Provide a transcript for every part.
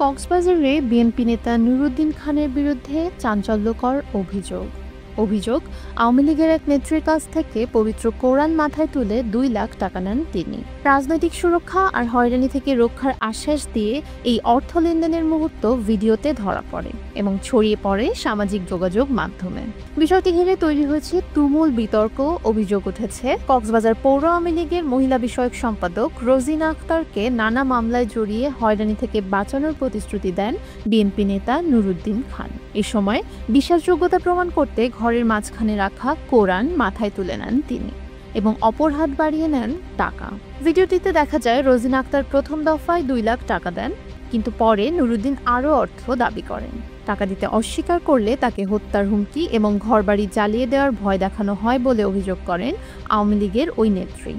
কক্সবাজারে বিএনপি নেতা নুরুদ্দিন খানের বিরুদ্ধে চাঞ্চল্যকর অভিযোগ আওয়ামী লীগের এক নেত্রীর কাছ থেকে পবিত্র কোরআন মাথায় তুলে ২ লাখ টাকা নেন তিনি। রাজনৈতিক সুরক্ষা আর হয়রানি থেকে রক্ষার আশ্বাস দিয়ে এই অর্থ লেনদেনের মুহূর্ত ভিডিওতে ধরা পড়ে এবং ছড়িয়ে পড়ে সামাজিক যোগাযোগ মাধ্যমে। বিষয়টি ঘিরে তৈরি হয়েছে তুমুল বিতর্ক। অভিযোগ উঠেছে কক্সবাজার পৌর আওয়ামী লীগের মহিলা বিষয়ক সম্পাদক রোজিনা আক্তারকে নানা মামলায় জড়িয়ে হয়রানি থেকে বাঁচানোর প্রতিশ্রুতি দেন বিএনপি নেতা নুরুদ্দিন খান। এ সময় বিশ্বাসযোগ্যতা প্রমাণ করতে ঘরের মাঝখানে রাখা কোরআন মাথায় তুলে নেন তিনি এবং অপর হাত বাড়িয়ে নেন টাকা। ভিডিওটিতে দেখা যায় রোজিনা আক্তার প্রথম দফায় ২ লাখ টাকা দেন, কিন্তু পরে নুরুদ্দিন আরও অর্থ দাবি করেন। টাকা দিতে অস্বীকার করলে তাকে হত্যার হুমকি এবং ঘরবাড়ি জ্বালিয়ে দেওয়ার ভয় দেখানো হয় বলে অভিযোগ করেন আওয়ামী লীগের ওই নেত্রী।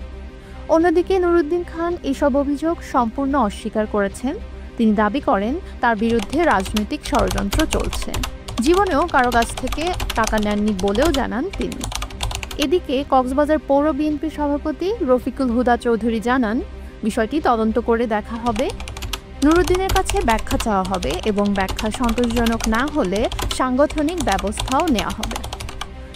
অন্যদিকে নুরুদ্দিন খান এসব অভিযোগ সম্পূর্ণ অস্বীকার করেছেন। তিনি দাবি করেন তার বিরুদ্ধে রাজনৈতিক ষড়যন্ত্র চলছে। জীবনেও কারো কাছ থেকে টাকা নেননি বলেও জানান তিনি। এদিকে কক্সবাজার পৌর বিএনপির সভাপতি রফিকুল হুদা চৌধুরী জানান, বিষয়টি তদন্ত করে দেখা হবে। নুরুদ্দিনের কাছে ব্যাখ্যা চাওয়া হবে এবং ব্যাখ্যা সন্তোষজনক না হলে সাংগঠনিক ব্যবস্থাও নেওয়া হবে।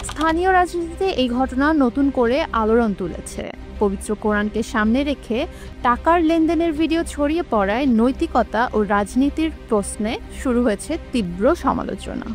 স্থানীয় রাজনীতিতে এই ঘটনা নতুন করে আলোড়ন তুলেছে। পবিত্র কোরআনকে সামনে রেখে টাকার লেনদেনের ভিডিও ছড়িয়ে পড়ায় নৈতিকতা ও রাজনীতির প্রশ্নে শুরু হয়েছে তীব্র সমালোচনা।